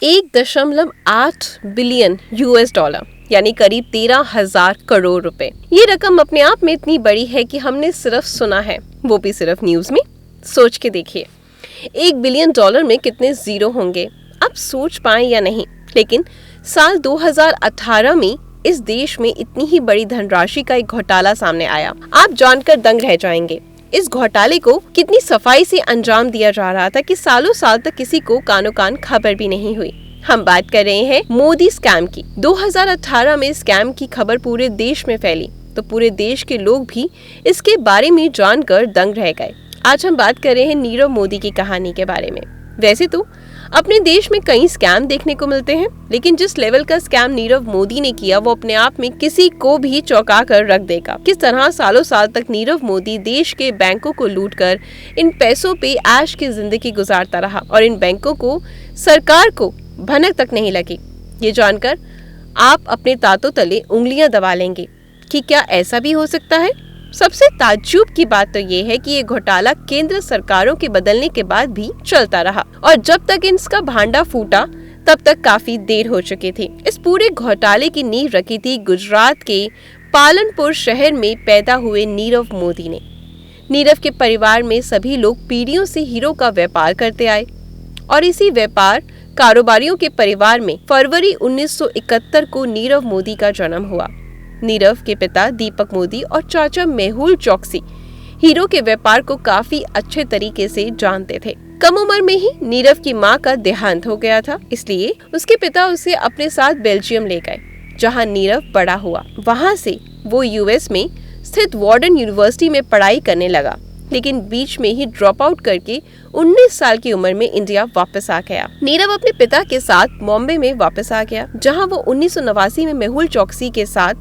1.8 billion US dollar यानी करीब 13,000 करोड़ रुपए। ये रकम अपने आप में इतनी बड़ी है कि हमने सिर्फ सुना है, वो भी सिर्फ न्यूज में। सोच के देखिए, 1 बिलियन डॉलर में कितने जीरो होंगे, आप सोच पाए या नहीं। लेकिन साल 2018 में इस देश में इतनी ही बड़ी धनराशि का एक घोटाला सामने आया। आप जानकर दंग रह जाएंगे। इस घोटाले को कितनी सफाई से अंजाम दिया जा रहा था कि सालों साल तक किसी को कानो कान खबर भी नहीं हुई। हम बात कर रहे हैं मोदी स्कैम की। 2018 में स्कैम की खबर पूरे देश में फैली तो पूरे देश के लोग भी इसके बारे में जानकर दंग रह गए। आज हम बात कर रहे हैं नीरव मोदी की कहानी के बारे में। वैसे तो अपने देश में कई स्कैम देखने को मिलते हैं, लेकिन जिस लेवल का स्कैम नीरव मोदी ने किया वो अपने आप में किसी को भी चौंका कर रख देगा। किस तरह सालों साल तक नीरव मोदी देश के बैंकों को लूटकर इन पैसों पे ऐश की जिंदगी गुजारता रहा और इन बैंकों को सरकार को भनक तक नहीं लगी। ये जानकर आप अपने तातों तले उंगलियां दबा लेंगे कि क्या ऐसा भी हो सकता है। सबसे ताज्जुब की बात तो ये है कि ये घोटाला केंद्र सरकारों के बदलने के बाद भी चलता रहा और जब तक इसका भांडा फूटा तब तक काफी देर हो चुकी थी। इस पूरे घोटाले की नींव रखी थी गुजरात के पालनपुर शहर में पैदा हुए नीरव मोदी ने। नीरव के परिवार में सभी लोग पीढ़ियों से हीरो का व्यापार करते आए और इसी व्यापार कारोबारियों के परिवार में फरवरी 1971 को नीरव मोदी का जन्म हुआ। नीरव के पिता दीपक मोदी और चाचा मेहुल चौकसी हीरो के व्यापार को काफी अच्छे तरीके से जानते थे। कम उम्र में ही नीरव की मां का देहांत हो गया था, इसलिए उसके पिता उसे अपने साथ बेल्जियम ले गए, जहां नीरव बड़ा हुआ। वहां से वो यूएस में स्थित वार्डन यूनिवर्सिटी में पढ़ाई करने लगा, लेकिन बीच में ही ड्रॉप आउट करके 19 साल की उम्र में इंडिया वापस आ गया। नीरव अपने पिता के साथ बॉम्बे में वापस आ गया, जहां वो 1989 में मेहुल चौकसी के साथ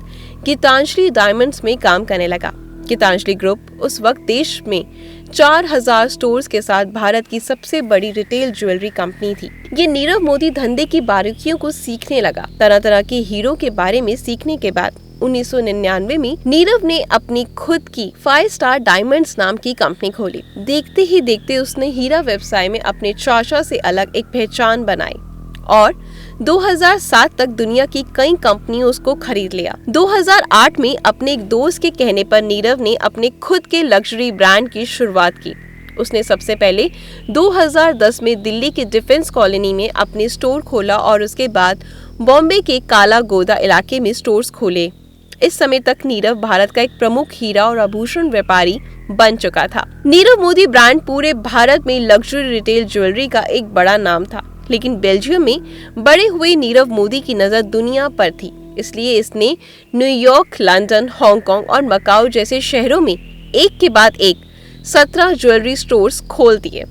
गीतांजलि डायमंड्स में काम करने लगा। गीतांजलि ग्रुप उस वक्त देश में 4,000 स्टोर्स के साथ भारत की सबसे बड़ी रिटेल ज्वेलरी कंपनी थी। ये नीरव मोदी धंधे की बारीकियों को सीखने लगा। तरह तरह के हीरो के बारे में सीखने के बाद 1999 में नीरव ने अपनी खुद की 5 स्टार डायमंड्स नाम की कंपनी खोली। देखते ही देखते उसने हीरा व्यवसाय में अपने चाचा से अलग एक पहचान बनाई और 2007 तक दुनिया की कई कंपनियों उसको खरीद लिया। 2008 में अपने एक दोस्त के कहने पर नीरव ने अपने खुद के लग्जरी ब्रांड की शुरुआत की। उसने सबसे पहले 2010 में दिल्ली के डिफेंस कॉलोनी में अपने स्टोर खोला और उसके बाद बॉम्बे के काला गोदा इलाके में स्टोर्स खोले। इस समय तक नीरव भारत का एक प्रमुख हीरा और आभूषण व्यापारी बन चुका था। नीरव मोदी ब्रांड पूरे भारत में लग्जरी रिटेल ज्वेलरी का एक बड़ा नाम था, लेकिन बेल्जियम में बड़े हुए नीरव मोदी की नजर दुनिया पर थी, इसलिए इसने न्यूयॉर्क, लंदन, हांगकांग और मकाओ जैसे शहरों में एक के बाद एक 17 ज्वेलरी स्टोर्स खोल दिए।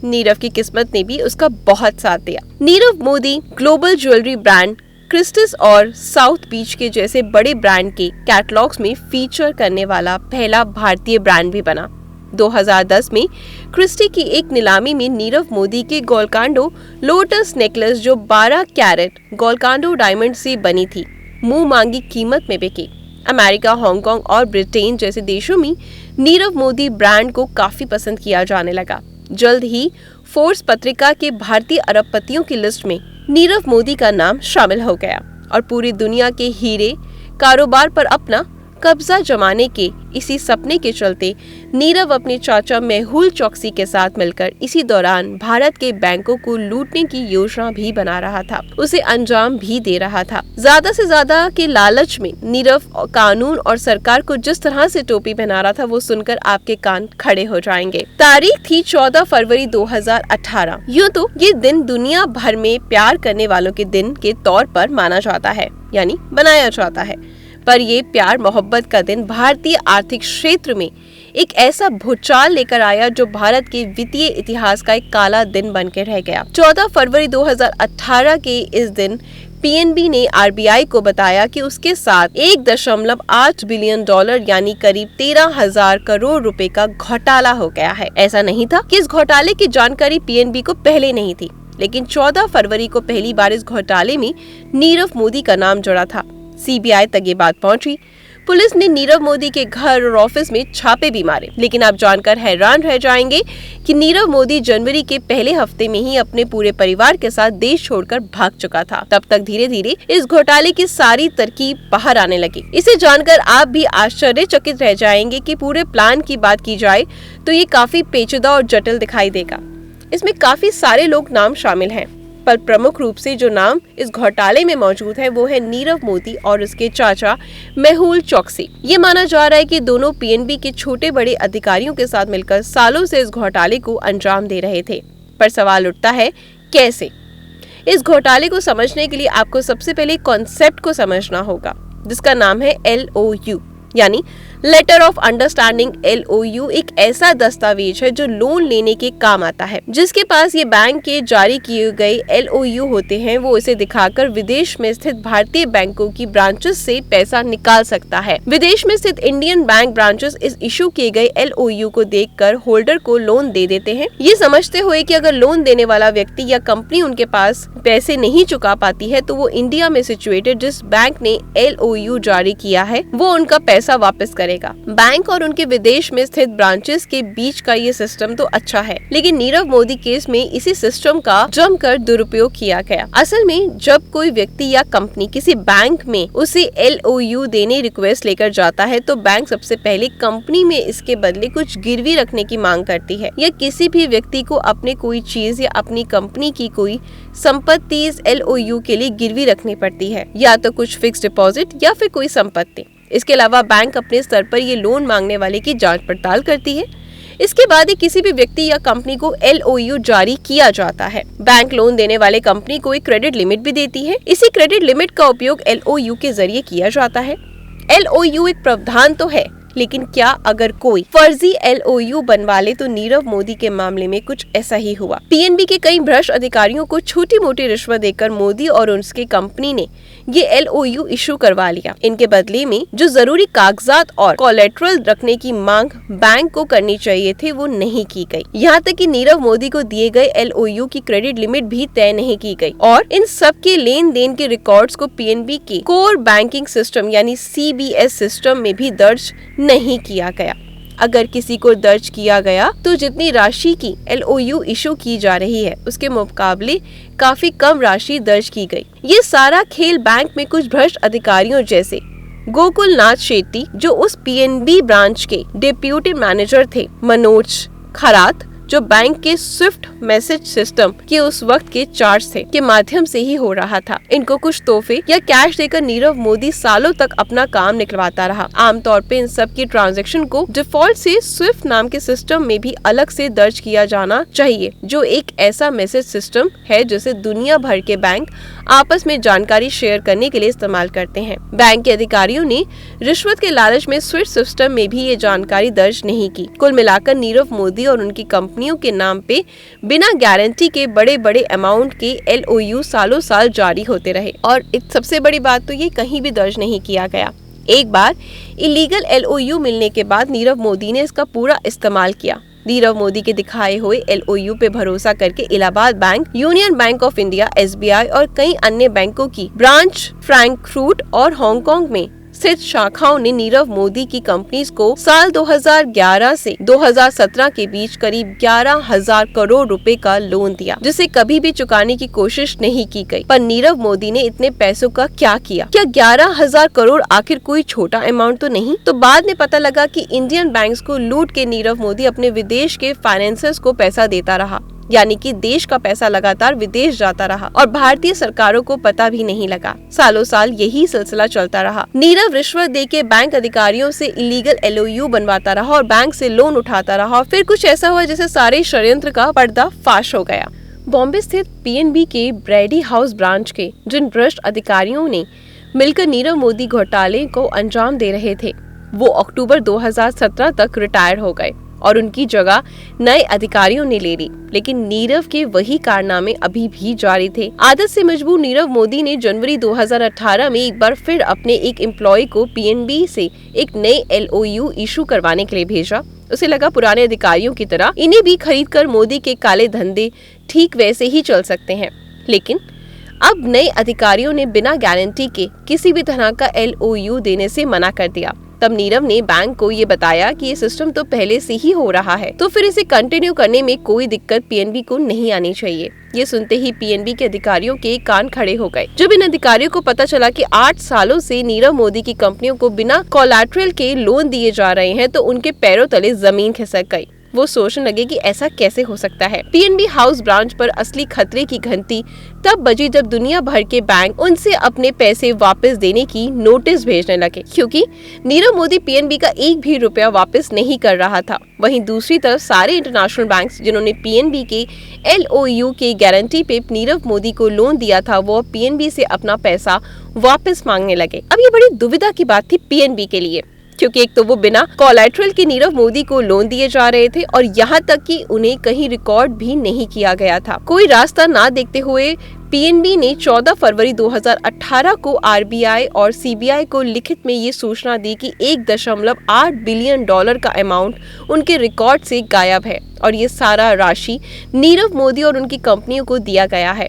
नीरव की किस्मत ने भी उसका बहुत साथ दिया। Nirav Modi global jewellery brand क्रिस्टिस और साउथ बीच के जैसे बड़े ब्रांड के कैटलॉग्स में फीचर करने वाला पहला भारतीय ब्रांड भी बना। 2010 में क्रिस्टी की एक नीलामी में नीरव मोदी के गोलकांडो लोटस नेकलेस, जो 12 कैरेट गोलकांडो डायमंड से बनी थी, मुंह मांगी कीमत में बिकी। अमेरिका, हांगकांग और ब्रिटेन जैसे देशों में नीरव मोदी ब्रांड को काफी पसंद किया जाने लगा। जल्द ही फोर्ब्स पत्रिका के भारतीय अरबपतियों की लिस्ट में नीरव मोदी का नाम शामिल हो गया और पूरी दुनिया के हीरे कारोबार पर अपना कब्जा जमाने के इसी सपने के चलते नीरव अपने चाचा मेहुल चौकसी के साथ मिलकर इसी दौरान भारत के बैंकों को लूटने की योजना भी बना रहा था, उसे अंजाम भी दे रहा था। ज्यादा से ज्यादा के लालच में नीरव कानून और सरकार को जिस तरह से टोपी पहना रहा था वो सुनकर आपके कान खड़े हो जाएंगे। तारीख थी 14 फरवरी 2018। यूँ तो ये दिन दुनिया भर में प्यार करने वालों के दिन के तौर पर माना जाता है, यानी बनाया जाता है, पर ये प्यार मोहब्बत का दिन भारतीय आर्थिक क्षेत्र में एक ऐसा भूचाल लेकर आया जो भारत के वित्तीय इतिहास का एक काला दिन बन के रह गया। 14 फरवरी 2018 के इस दिन पीएनबी ने आरबीआई को बताया कि उसके साथ 1.8 बिलियन डॉलर यानी करीब 13,000 करोड़ रुपए का घोटाला हो गया है। ऐसा नहीं था कि इस घोटाले की जानकारी पीएनबी को पहले नहीं थी, लेकिन 14 फरवरी को पहली बार इस घोटाले में नीरव मोदी का नाम जुड़ा था। सीबीआई तक ये बात पहुंची। पुलिस ने नीरव मोदी के घर और ऑफिस में छापे भी मारे, लेकिन आप जानकर हैरान रह जाएंगे कि नीरव मोदी जनवरी के पहले हफ्ते में ही अपने पूरे परिवार के साथ देश छोड़कर भाग चुका था। तब तक धीरे धीरे इस घोटाले की सारी तरकीब बाहर आने लगी। इसे जानकर आप भी आश्चर्यचकित रह जाएंगे कि पूरे प्लान की बात की जाए तो ये काफी पेचीदा और जटिल दिखाई देगा। इसमें काफी सारे लोग नाम शामिल हैं, पर प्रमुख रूप से जो नाम इस घोटाले में मौजूद है वो है नीरव मोदी और उसके चाचा मेहुल चोकसी। ये माना जा रहा है कि दोनों पीएनबी के छोटे बड़े अधिकारियों के साथ मिलकर सालों से इस घोटाले को अंजाम दे रहे थे। पर सवाल उठता है कैसे? इस घोटाले को समझने के लिए आपको सबसे पहले कॉन्सेप्ट को समझना होगा, जिसका नाम है LOU यानी लेटर ऑफ अंडरस्टैंडिंग। LOU एक ऐसा दस्तावेज है जो लोन लेने के काम आता है। जिसके पास ये बैंक के जारी किए गए LOU होते हैं, वो इसे दिखाकर विदेश में स्थित भारतीय बैंकों की ब्रांचेस से पैसा निकाल सकता है। विदेश में स्थित इंडियन बैंक ब्रांचेस इस इशू किए गए LOU को देखकर होल्डर को लोन दे देते हैं, ये समझते हुए कि अगर लोन देने वाला व्यक्ति या कंपनी उनके पास पैसे नहीं चुका पाती है तो वो इंडिया में सिचुएटेड जिस बैंक ने LOU जारी किया है वो उनका पैसा वापस करेगा। बैंक और उनके विदेश में स्थित ब्रांचेस के बीच का ये सिस्टम तो अच्छा है, लेकिन नीरव मोदी केस में इसी सिस्टम का जमकर दुरुपयोग किया गया। असल में जब कोई व्यक्ति या कंपनी किसी बैंक में उसे LOU देने रिक्वेस्ट लेकर जाता है तो बैंक सबसे पहले कंपनी में इसके बदले कुछ गिरवी रखने की मांग करती है, या किसी भी व्यक्ति को अपने कोई चीज या अपनी कंपनी की कोई संपत्ति इस LOU के लिए गिरवी रखनी पड़ती है, या तो कुछ फिक्स डिपॉजिट या फिर कोई संपत्ति। इसके अलावा बैंक अपने स्तर पर ये लोन मांगने वाले की जांच पड़ताल करती है। इसके बाद ही किसी भी व्यक्ति या कंपनी को LOU जारी किया जाता है। बैंक लोन देने वाले कंपनी को एक क्रेडिट लिमिट भी देती है। इसी क्रेडिट लिमिट का उपयोग LOU के जरिए किया जाता है। LOU एक प्रावधान तो है, लेकिन क्या अगर कोई फर्जी LOU बनवा ले तो नीरव मोदी के मामले में कुछ ऐसा ही हुआ। पीएनबी के कई भ्रष्ट अधिकारियों को छोटी मोटी रिश्वत देकर मोदी और उसकी कंपनी ने ये LOU इशू करवा लिया। इनके बदले में जो जरूरी कागजात और कोलेट्रल रखने की मांग बैंक को करनी चाहिए थे वो नहीं की गई। यहाँ तक कि नीरव मोदी को दिए गए LOU की क्रेडिट लिमिट भी तय नहीं की गई और इन सब के लेन देन के रिकॉर्ड्स को पीएनबी के कोर बैंकिंग सिस्टम यानी CBS सिस्टम में भी दर्ज नहीं किया गया। अगर किसी को दर्ज किया गया तो जितनी राशि की LOU इशू की जा रही है उसके मुकाबले काफी कम राशि दर्ज की गई। ये सारा खेल बैंक में कुछ भ्रष्ट अधिकारियों जैसे गोकुल नाथ शेट्टी, जो उस पीएनबी ब्रांच के डिप्यूटी मैनेजर थे, मनोज खरात, जो बैंक के स्विफ्ट मैसेज सिस्टम के उस वक्त के चार्ज थे, के माध्यम से ही हो रहा था। इनको कुछ तोहफे या कैश देकर नीरव मोदी सालों तक अपना काम निकलवाता रहा। आमतौर पे इन सब की ट्रांजैक्शन को डिफॉल्ट से स्विफ्ट नाम के सिस्टम में भी अलग से दर्ज किया जाना चाहिए, जो एक ऐसा मैसेज सिस्टम है जिसे दुनिया भर के बैंक आपस में जानकारी शेयर करने के लिए इस्तेमाल करते हैं। बैंक के अधिकारियों ने रिश्वत के लालच में स्विफ्ट सिस्टम में भी ये जानकारी दर्ज नहीं की। कुल मिलाकर नीरव मोदी और उनकी कंपनियों के नाम पे बिना गारंटी के बड़े बड़े अमाउंट के LOU सालों साल जारी होते रहे और एक सबसे बड़ी बात तो ये कहीं भी दर्ज नहीं किया गया। एक बार इलीगल LOU मिलने के बाद नीरव मोदी ने इसका पूरा इस्तेमाल किया। नीरव मोदी के दिखाए हुए LOU पे भरोसा करके Allahabad bank, union bank of India, SBI और कई अन्य बैंकों की ब्रांच फ्रैंकफर्ट और हांगकांग में स्थित शाखाओं ने नीरव मोदी की कंपनीज को साल 2011 से 2017 के बीच करीब 11,000 करोड़ रुपए का लोन दिया, जिसे कभी भी चुकाने की कोशिश नहीं की गई। पर नीरव मोदी ने इतने पैसों का क्या किया? क्या 11,000 करोड़ आखिर कोई छोटा अमाउंट तो नहीं? तो बाद में पता लगा कि इंडियन बैंक्स को लूट के नीरव मोदी अपने विदेश के फाइनेंसर्स को पैसा देता रहा, यानी कि देश का पैसा लगातार विदेश जाता रहा और भारतीय सरकारों को पता भी नहीं लगा। सालों साल यही सिलसिला चलता रहा। नीरव रिश्वत देके बैंक अधिकारियों से इलीगल LOU बनवाता रहा और बैंक से लोन उठाता रहा। फिर कुछ ऐसा हुआ जैसे सारे षड्यंत्र का पर्दा फाश हो गया। बॉम्बे स्थित पीएनबी के ब्रैडी हाउस ब्रांच के जिन भ्रष्ट अधिकारियों ने मिलकर नीरव मोदी घोटाले को अंजाम दे रहे थे, वो अक्टूबर 2017 तक रिटायर हो गए और उनकी जगह नए अधिकारियों ने ले ली। लेकिन नीरव के वही कारनामे अभी भी जारी थे। आदत से मजबूर नीरव मोदी ने जनवरी 2018 में एक बार फिर अपने एक एम्प्लॉय को पीएनबी से एक नए LOU इशू करवाने के लिए भेजा। उसे लगा पुराने अधिकारियों की तरह इन्हें भी खरीद कर मोदी के काले धंधे ठीक वैसे ही चल सकते हैं। लेकिन अब नए अधिकारियों ने बिना गारंटी के किसी भी तरह का LOU देने से मना कर दिया। तब नीरव ने बैंक को ये बताया कि ये सिस्टम तो पहले से ही हो रहा है, तो फिर इसे कंटिन्यू करने में कोई दिक्कत PNB को नहीं आनी चाहिए। ये सुनते ही PNB के अधिकारियों के कान खड़े हो गए। जब इन अधिकारियों को पता चला कि 8 सालों से नीरव मोदी की कंपनियों को बिना कोलैटरल के लोन दिए जा रहे हैं, तो उनके पैरों तले जमीन खिसक गई। वो सोचने लगे कि ऐसा कैसे हो सकता है। PNB हाउस ब्रांच पर असली खतरे की घंटी तब बजी जब दुनिया भर के बैंक उनसे अपने पैसे वापस देने की नोटिस भेजने लगे, क्योंकि नीरव मोदी PNB का एक भी रुपया वापस नहीं कर रहा था। वहीं दूसरी तरफ सारे इंटरनेशनल बैंक्स जिन्होंने PNB के LOU के गारंटी पे नीरव मोदी को लोन दिया था, वो PNB से अपना पैसा वापस मांगने लगे। अब ये बड़ी दुविधा की बात थी PNB के लिए, क्योंकि एक तो वो बिना कोलैटरल के नीरव मोदी को लोन दिए जा रहे थे और यहाँ तक कि उन्हें कहीं रिकॉर्ड भी नहीं किया गया था। कोई रास्ता ना देखते हुए PNB ने 14 फरवरी 2018 को RBI और CBI को लिखित में ये सूचना दी कि $1.8 बिलियन का अमाउंट उनके रिकॉर्ड से गायब है और ये सारा राशि नीरव मोदी और उनकी कंपनियों को दिया गया है।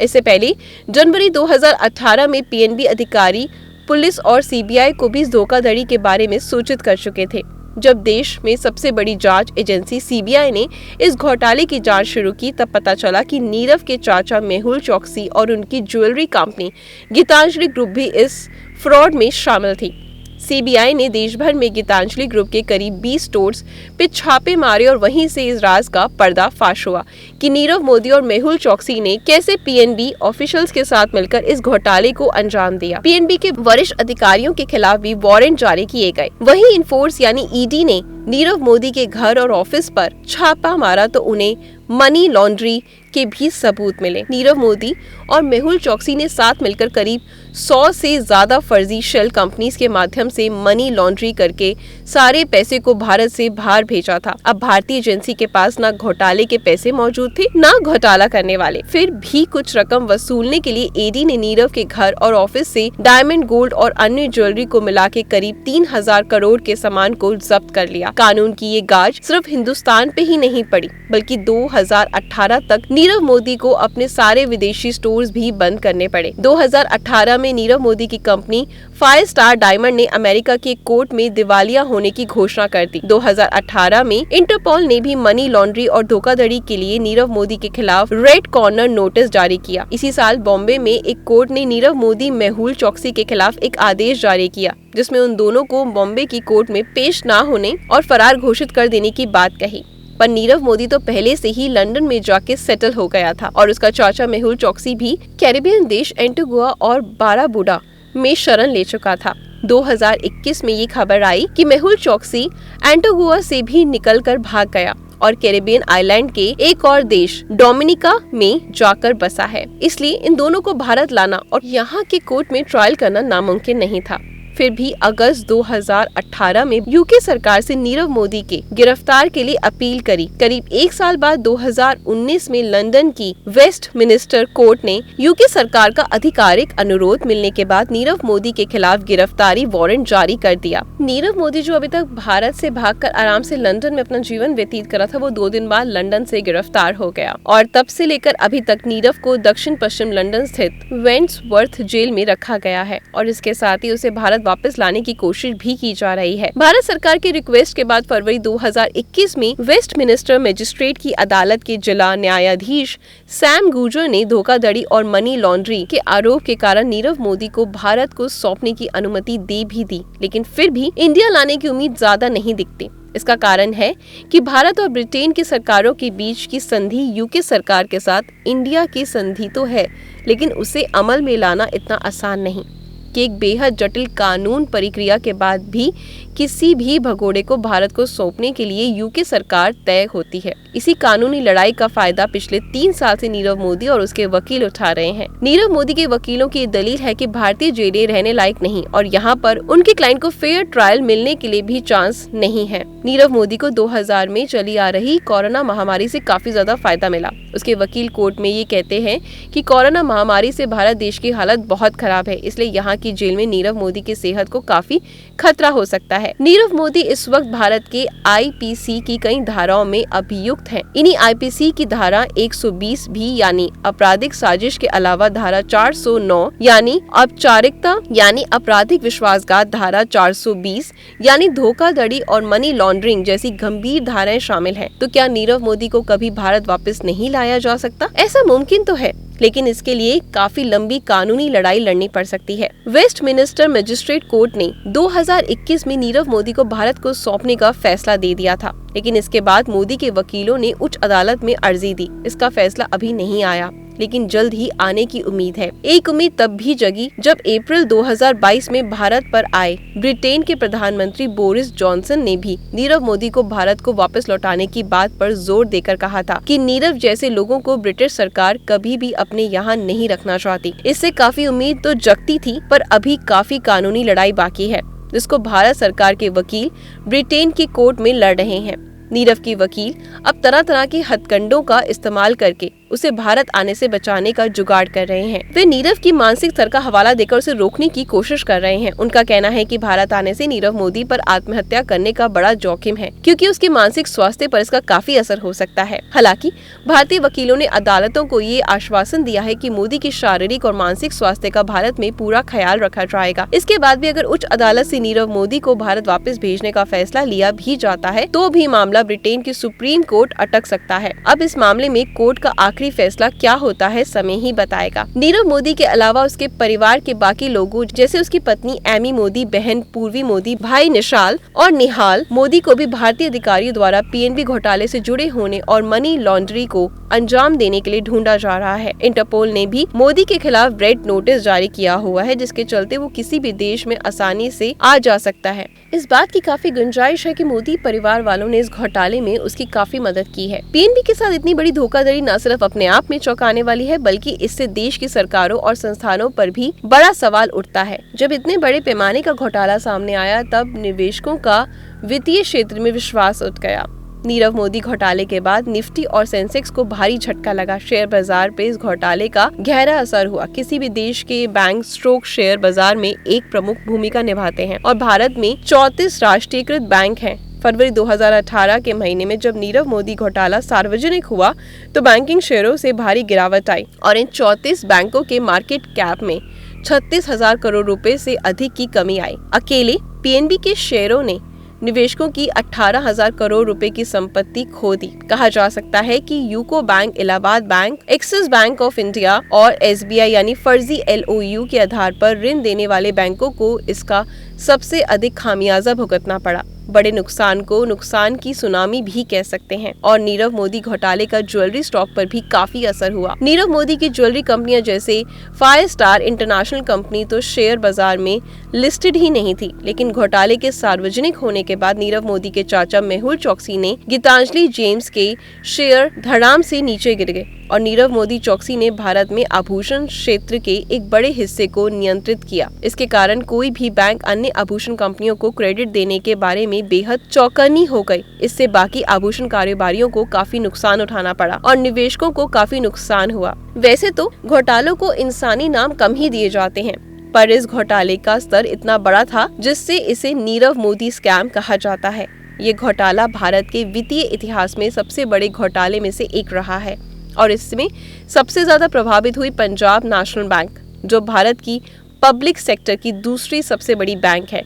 इससे पहले जनवरी 2018 में PNB अधिकारी पुलिस और CBI को भी इस धोखाधड़ी के बारे में सूचित कर चुके थे। जब देश में सबसे बड़ी जांच एजेंसी CBI ने इस घोटाले की जांच शुरू की, तब पता चला कि नीरव के चाचा मेहुल चोकसी और उनकी ज्वेलरी कंपनी गीतांजलि ग्रुप भी इस फ्रॉड में शामिल थी। CBI ने देश भर में गीतांजलि ग्रुप के करीब 20 स्टोर्स पे छापे मारे और वहीं से इस राज का पर्दाफाश हुआ कि नीरव मोदी और मेहुल चोकसी ने कैसे PNB ऑफिशियल्स के साथ मिलकर इस घोटाले को अंजाम दिया। PNB के वरिष्ठ अधिकारियों के खिलाफ भी वारंट जारी किए गए। वहीं इन्फोर्स यानी ED ने नीरव मोदी के घर और ऑफिस पर छापा मारा तो उन्हें मनी लॉन्ड्री के भी सबूत मिले। नीरव मोदी और मेहुल चोकसी ने साथ मिलकर करीब 100 से ज्यादा फर्जी शेल कंपनीज के माध्यम से मनी लॉन्ड्री करके सारे पैसे को भारत से बाहर भेजा था। अब भारतीय एजेंसी के पास ना घोटाले के पैसे मौजूद थे, ना घोटाला करने वाले। फिर भी कुछ रकम वसूलने के लिए ED ने नीरव के घर और ऑफिस से डायमंड, गोल्ड और अन्य ज्वेलरी को मिला के करीब 3000 करोड़ के सामान को जब्त कर लिया। कानून की ये गाज सिर्फ हिंदुस्तान पे ही नहीं पड़ी, बल्कि 2018 तक नीरव मोदी को अपने सारे विदेशी स्टोर्स भी बंद करने पड़े। 2018 में नीरव मोदी की कंपनी 5 स्टार डायमंड ने अमेरिका के कोर्ट में दिवालिया होने की घोषणा कर दी। 2018 में इंटरपोल ने भी मनी लॉन्ड्री और धोखाधड़ी के लिए नीरव मोदी के खिलाफ रेड कॉर्नर नोटिस जारी किया। इसी साल बॉम्बे में एक कोर्ट ने नीरव मोदी मेहुल चोकसी के खिलाफ एक आदेश जारी किया, जिसमें उन दोनों को बॉम्बे की कोर्ट में पेश न होने और फरार घोषित कर देने की बात कही। पर नीरव मोदी तो पहले से ही लंदन में जाके सेटल हो गया था और उसका चाचा मेहुल चोकसी भी कैरिबियन देश एंटीगुआ और बाराबुडा में शरण ले चुका था। 2021 में ये खबर आई कि मेहुल चोकसी एंटीगुआ से भी निकलकर भाग गया और कैरिबियन आइलैंड के एक और देश डोमिनिका में जाकर बसा है। इसलिए इन दोनों को भारत लाना और यहाँ के कोर्ट में ट्रायल करना नामुमकिन नहीं था। फिर भी अगस्त 2018 में यूके सरकार से नीरव मोदी के गिरफ्तार के लिए अपील करी। करीब एक साल बाद 2019 में लंदन की वेस्टमिनिस्टर कोर्ट ने यूके सरकार का आधिकारिक अनुरोध मिलने के बाद नीरव मोदी के खिलाफ गिरफ्तारी वारंट जारी कर दिया। नीरव मोदी जो अभी तक भारत से भागकर आराम से लंदन में अपना जीवन व्यतीत करा था, वो 2 दिन बाद लंदन से गिरफ्तार हो गया और तब से लेकर अभी तक नीरव को दक्षिण पश्चिम लंदन स्थित वेंट्सवर्थ जेल में रखा गया है और इसके साथ ही उसे भारत वापस लाने की कोशिश भी की जा रही है। भारत सरकार की रिक्वेस्ट के बाद फरवरी 2021 में वेस्टमिनिस्टर मजिस्ट्रेट की अदालत के जिला न्यायाधीश सैम गुजर ने धोखाधड़ी और मनी लॉन्ड्री के आरोप के कारण नीरव मोदी को भारत को सौंपने की अनुमति दे भी दी, लेकिन फिर भी इंडिया लाने की उम्मीद ज्यादा नहीं दिखती। इसका कारण है कि भारत और ब्रिटेन की सरकारों के बीच की संधि यूके सरकार के साथ इंडिया की संधि तो है, लेकिन उसे अमल में लाना इतना आसान नहीं कि एक बेहद जटिल कानून प्रक्रिया के बाद भी किसी भी भगोड़े को भारत को सौंपने के लिए यूके सरकार तय होती है। इसी कानूनी लड़ाई का फायदा पिछले 3 साल से नीरव मोदी और उसके वकील उठा रहे हैं। नीरव मोदी के वकीलों की दलील है कि भारतीय जेलें रहने लायक नहीं और यहाँ पर उनके क्लाइंट को फेयर ट्रायल मिलने के लिए भी चांस नहीं है। नीरव मोदी को 2000 में चली आ रही कोरोना महामारी से काफी ज्यादा फायदा मिला। उसके वकील कोर्ट में ये कहते हैं कि कोरोना महामारी से भारत देश की हालत बहुत खराब है, इसलिए यहाँ की की जेल में नीरव मोदी की सेहत को काफी खतरा हो सकता है। नीरव मोदी इस वक्त भारत के आईपीसी की कई धाराओं में अभियुक्त हैं। इन्हीं आईपीसी की धारा 120 भी यानी आपराधिक साजिश के अलावा धारा 409 यानी औपचारिकता यानी आपराधिक विश्वासघात, धारा 420 यानी धोखाधड़ी और मनी लॉन्ड्रिंग जैसी गंभीर धाराएं शामिल हैं। तो क्या नीरव मोदी को कभी भारत वापस नहीं लाया जा सकता? ऐसा मुमकिन तो है, लेकिन इसके लिए काफी लंबी कानूनी लड़ाई लड़नी पड़ सकती है। वेस्टमिनिस्टर मजिस्ट्रेट कोर्ट ने 2021 में नीरव मोदी को भारत को सौंपने का फैसला दे दिया था, लेकिन इसके बाद मोदी के वकीलों ने उच्च अदालत में अर्जी दी। इसका फैसला अभी नहीं आया, लेकिन जल्द ही आने की उम्मीद है। एक उम्मीद तब भी जगी जब अप्रैल 2022 में भारत पर आए ब्रिटेन के प्रधानमंत्री बोरिस जॉनसन ने भी नीरव मोदी को भारत को वापस लौटाने की बात पर जोर देकर कहा था कि नीरव जैसे लोगों को ब्रिटिश सरकार कभी भी अपने यहाँ नहीं रखना चाहती। इससे काफी उम्मीद तो जगती थी, पर अभी काफी कानूनी लड़ाई बाकी है, जिसको भारत सरकार के वकील ब्रिटेन की कोर्ट में लड़ रहे हैं। नीरव की वकील अब तरह तरह के हथकंडों का इस्तेमाल करके उसे भारत आने से बचाने का जुगाड़ कर रहे हैं। वे नीरव की मानसिक स्तर का हवाला देकर उसे रोकने की कोशिश कर रहे हैं। उनका कहना है कि भारत आने से नीरव मोदी पर आत्महत्या करने का बड़ा जोखिम है, क्योंकि उसके मानसिक स्वास्थ्य पर इसका काफी असर हो सकता है। हालांकि भारतीय वकीलों ने अदालतों को ये आश्वासन दिया है कि मोदी की शारीरिक और मानसिक स्वास्थ्य का भारत में पूरा ख्याल रखा जाएगा। इसके बाद भी अगर उच्च अदालत से नीरव मोदी को भारत वापस भेजने का फैसला लिया भी जाता है, तो भी मामला ब्रिटेन की सुप्रीम कोर्ट अटक सकता है। अब इस मामले में कोर्ट का आखिरी फैसला क्या होता है, समय ही बताएगा। नीरव मोदी के अलावा उसके परिवार के बाकी लोगों जैसे उसकी पत्नी एमी मोदी, बहन पूर्वी मोदी, भाई निशाल और निहाल मोदी को भी भारतीय अधिकारियों द्वारा पीएनबी घोटाले से जुड़े होने और मनी लॉन्ड्रिंग को अंजाम देने के लिए ढूंढा जा रहा है। इंटरपोल ने भी मोदी के खिलाफ रेड नोटिस जारी किया हुआ है, जिसके चलते वो किसी भी देश में आसानी से आ जा सकता है। इस बात की काफी गुंजाइश है कि मोदी परिवार वालों ने इस घोटाले में उसकी काफी मदद की है। पीएनबी के साथ इतनी बड़ी धोखाधड़ी न सिर्फ अपने आप में चौंकाने वाली है, बल्कि इससे देश की सरकारों और संस्थानों पर भी बड़ा सवाल उठता है। जब इतने बड़े पैमाने का घोटाला सामने आया, तब निवेशकों का वित्तीय क्षेत्र में विश्वास उठ गया। नीरव मोदी घोटाले के बाद निफ्टी और सेंसेक्स को भारी झटका लगा। शेयर बाजार पे इस घोटाले का गहरा असर हुआ। किसी भी देश के बैंक स्टॉक शेयर बाजार में एक प्रमुख भूमिका निभाते हैं और भारत में 34 राष्ट्रीयकृत बैंक हैं। फरवरी 2018 के महीने में जब नीरव मोदी घोटाला सार्वजनिक हुआ, तो बैंकिंग शेयरों से भारी गिरावट आई और इन 34 बैंकों के मार्केट कैप में 36,000 करोड़ रुपए से अधिक की कमी आई। अकेले पीएनबी के शेयरों ने निवेशकों की 18,000 करोड़ रुपए की संपत्ति खो दी। कहा जा सकता है कि UCO bank, Allahabad bank, axis bank of India और एसबीआई यानी फर्जी एलओयू के आधार पर ऋण देने वाले बैंकों को इसका सबसे अधिक खामियाजा भुगतना पड़ा। बड़े नुकसान को नुकसान की सुनामी भी कह सकते हैं। और नीरव मोदी घोटाले का ज्वेलरी स्टॉक पर भी काफी असर हुआ। नीरव मोदी की ज्वेलरी कंपनियां जैसे फायर स्टार इंटरनेशनल कंपनी तो शेयर बाजार में लिस्टेड ही नहीं थी, लेकिन घोटाले के सार्वजनिक होने के बाद नीरव मोदी के चाचा मेहुल चोकसी ने गीतांजलि जेम्स के शेयर धड़ाम से नीचे गिर गए और नीरव मोदी चोकसी ने भारत में आभूषण क्षेत्र के एक बड़े हिस्से को नियंत्रित किया। इसके कारण कोई भी बैंक अन्य आभूषण कंपनियों को क्रेडिट देने के बारे में बेहद चौकन्नी हो गई। इससे बाकी आभूषण कारोबारियों को काफी नुकसान उठाना पड़ा और निवेशकों को काफी नुकसान हुआ। वैसे तो घोटालों को इंसानी नाम कम ही दिए जाते हैं, पर इस घोटाले का स्तर इतना बड़ा था जिससे इसे नीरव मोदी स्कैम कहा जाता है। ये घोटाला भारत के वित्तीय इतिहास में सबसे बड़े घोटाले में से एक रहा है और इसमें सबसे ज्यादा प्रभावित हुई पंजाब नेशनल बैंक, जो भारत की पब्लिक सेक्टर की दूसरी सबसे बड़ी बैंक है।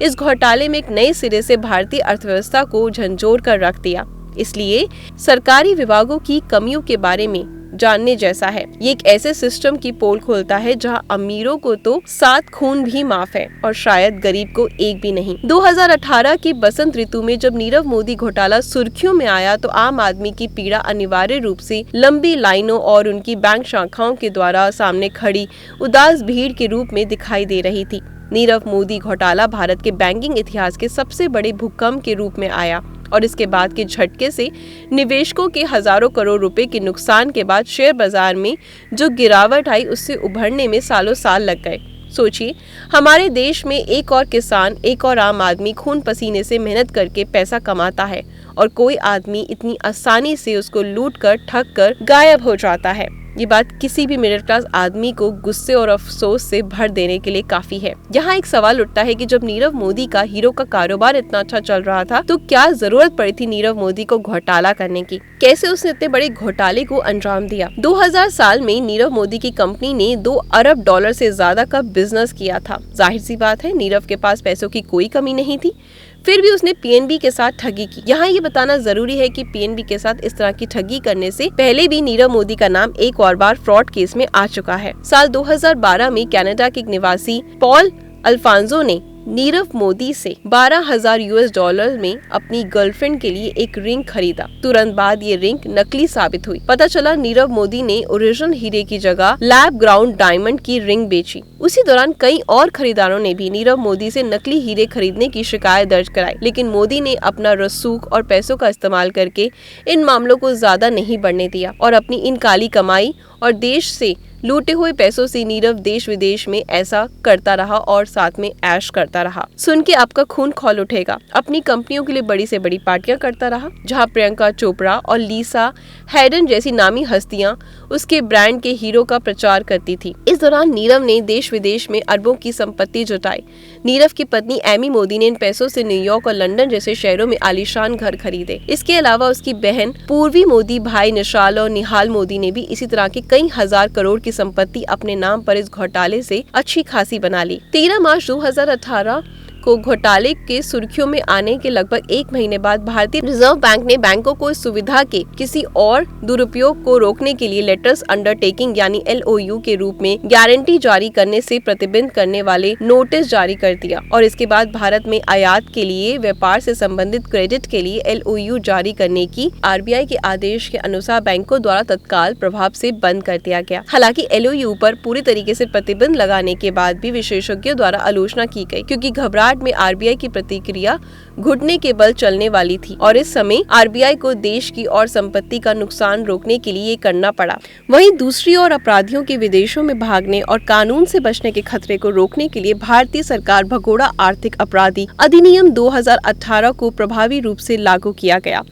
इस घोटाले में एक नए सिरे से भारतीय अर्थव्यवस्था को झंझोर कर रख दिया। इसलिए सरकारी विभागों की कमियों के बारे में जानने जैसा है। ये एक ऐसे सिस्टम की पोल खोलता है जहां अमीरों को तो 7 खून भी माफ है और शायद गरीब को एक भी नहीं। 2018 की बसंत ऋतु में जब नीरव मोदी घोटाला सुर्खियों में आया, तो आम आदमी की पीड़ा अनिवार्य रूप से लंबी लाइनों और उनकी बैंक शाखाओं के द्वारा सामने खड़ी उदास भीड़ के रूप में दिखाई दे रही थी। नीरव मोदी घोटाला भारत के बैंकिंग इतिहास के सबसे बड़े भूकंप के रूप में आया और इसके बाद के झटके से निवेशकों के हजारों करोड़ रुपए के नुकसान के बाद शेयर बाजार में जो गिरावट आई, उससे उभरने में सालों साल लग गए। सोचिए, हमारे देश में एक और किसान, एक और आम आदमी खून पसीने से मेहनत करके पैसा कमाता है और कोई आदमी इतनी आसानी से उसको लूट कर, ठग कर गायब हो जाता है। ये बात किसी भी मिडिल क्लास आदमी को गुस्से और अफसोस से भर देने के लिए काफी है। यहाँ एक सवाल उठता है कि जब नीरव मोदी का हीरो का कारोबार इतना अच्छा चल रहा था तो क्या जरूरत पड़ी थी नीरव मोदी को घोटाला करने की? कैसे उसने इतने बड़े घोटाले को अंजाम दिया? 2000 साल में नीरव मोदी की कंपनी ने $2 अरब से ज्यादा का बिजनेस किया था। जाहिर सी बात है नीरव के पास पैसों की कोई कमी नहीं थी, फिर भी उसने पीएनबी के साथ ठगी की। यहाँ ये बताना जरूरी है कि पीएनबी के साथ इस तरह की ठगी करने से पहले भी नीरव मोदी का नाम एक और बार फ्रॉड केस में आ चुका है। साल 2012 में कनाडा के एक निवासी पॉल अल्फांसो ने नीरव मोदी से $12,000 में अपनी गर्लफ्रेंड के लिए एक रिंग खरीदा। तुरंत बाद ये रिंग नकली साबित हुई। पता चला नीरव मोदी ने ओरिजिनल हीरे की जगह लैब ग्राउंड डायमंड की रिंग बेची। उसी दौरान कई और खरीदारों ने भी नीरव मोदी से नकली हीरे खरीदने की शिकायत दर्ज कराई, लेकिन मोदी ने अपना रसूख और पैसों का इस्तेमाल करके इन मामलों को ज्यादा नहीं बढ़ने दिया और अपनी इन काली कमाई और देश से लूटे हुए पैसों से नीरव देश विदेश में ऐसा करता रहा और साथ में ऐश करता रहा। सुन के आपका खून खौल उठेगा। अपनी कंपनियों के लिए बड़ी से बड़ी पार्टियां करता रहा, जहां प्रियंका चोपड़ा और लीसा हैडन जैसी नामी हस्तियां उसके ब्रांड के हीरो का प्रचार करती थी। इस दौरान नीरव ने देश विदेश में अरबों की संपत्ति जुटाई। नीरव की पत्नी एमी मोदी ने इन पैसों से न्यूयॉर्क और लंदन जैसे शहरों में आलीशान घर खरीदे। इसके अलावा उसकी बहन पूर्वी मोदी, भाई निशाल और निहाल मोदी ने भी इसी तरह के कई हजार करोड़ की संपत्ति अपने नाम पर इस घोटाले से अच्छी खासी बना ली। 13 मार्च 2018 को घोटाले के सुर्खियों में आने के लगभग एक महीने बाद भारतीय रिजर्व बैंक ने बैंकों को इस सुविधा के किसी और दुरुपयोग को रोकने के लिए लेटर्स अंडरटेकिंग यानी LOU के रूप में गारंटी जारी करने से प्रतिबंध करने वाले नोटिस जारी कर दिया और इसके बाद भारत में आयात के लिए व्यापार से संबंधित क्रेडिट के लिए LOU जारी करने की RBI के आदेश के अनुसार बैंकों द्वारा तत्काल प्रभाव से बंद कर दिया गया। हालांकि LOU पर पूरी तरीके से प्रतिबंध लगाने के बाद भी विशेषज्ञों द्वारा आलोचना की गई, क्योंकि घबराहट में RBI की प्रतिक्रिया घुटने के बल चलने वाली थी और इस समय RBI को देश की और संपत्ति का नुकसान रोकने के लिए करना पड़ा। वहीं दूसरी ओर अपराधियों के विदेशों में भागने और कानून से बचने के खतरे को रोकने के लिए भारतीय सरकार भगोड़ा आर्थिक अपराधी अधिनियम 2018 को प्रभावी रूप से लागू किया गया।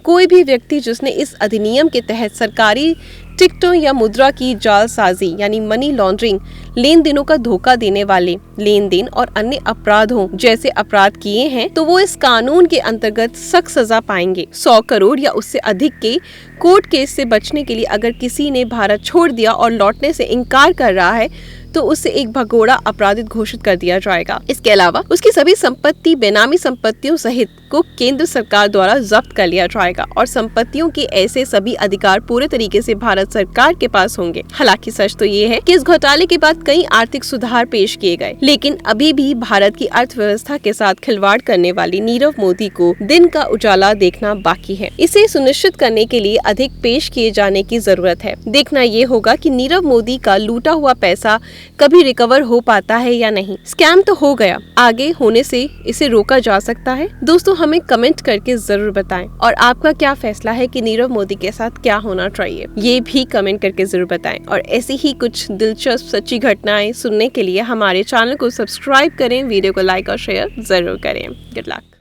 कोई भी व्यक्ति जिसने इस अधिनियम के तहत सरकारी टिकटों या मुद्रा की जालसाजी यानी मनी लॉन्ड्रिंग, लेन देनों का धोखा देने वाले लेन देन और अन्य अपराधों जैसे अपराध किए हैं तो वो इस कानून के अंतर्गत सख्त सजा पाएंगे। 100 करोड़ या उससे अधिक के कोर्ट केस से बचने के लिए अगर किसी ने भारत छोड़ दिया और लौटने से इनकार कर रहा है तो उसे एक भगोड़ा अपराधी घोषित कर दिया जाएगा। इसके अलावा उसकी सभी संपत्ति, बेनामी संपत्तियों सहित को केंद्र सरकार द्वारा जब्त कर लिया जाएगा और संपत्तियों के ऐसे सभी अधिकार पूरे तरीके से भारत सरकार के पास होंगे। हालांकि सच तो ये है कि इस घोटाले के बाद कई आर्थिक सुधार पेश किए गए, लेकिन अभी भी भारत की अर्थव्यवस्था के साथ खिलवाड़ करने वाली नीरव मोदी को दिन का उजाला देखना बाकी है। इसे सुनिश्चित करने के लिए अधिक पेश किए जाने की जरूरत है। देखना ये होगा कि नीरव मोदी का लूटा हुआ पैसा कभी रिकवर हो पाता है या नहीं। स्कैम तो हो गया, आगे होने से इसे रोका जा सकता है। दोस्तों हमें कमेंट करके जरूर बताएं और आपका क्या फैसला है कि नीरव मोदी के साथ क्या होना चाहिए, ये भी कमेंट करके जरूर बताएं। और ऐसी ही कुछ दिलचस्प सच्ची घटनाएं सुनने के लिए हमारे चैनल को सब्सक्राइब करें, वीडियो को लाइक और शेयर जरूर करें। Good luck.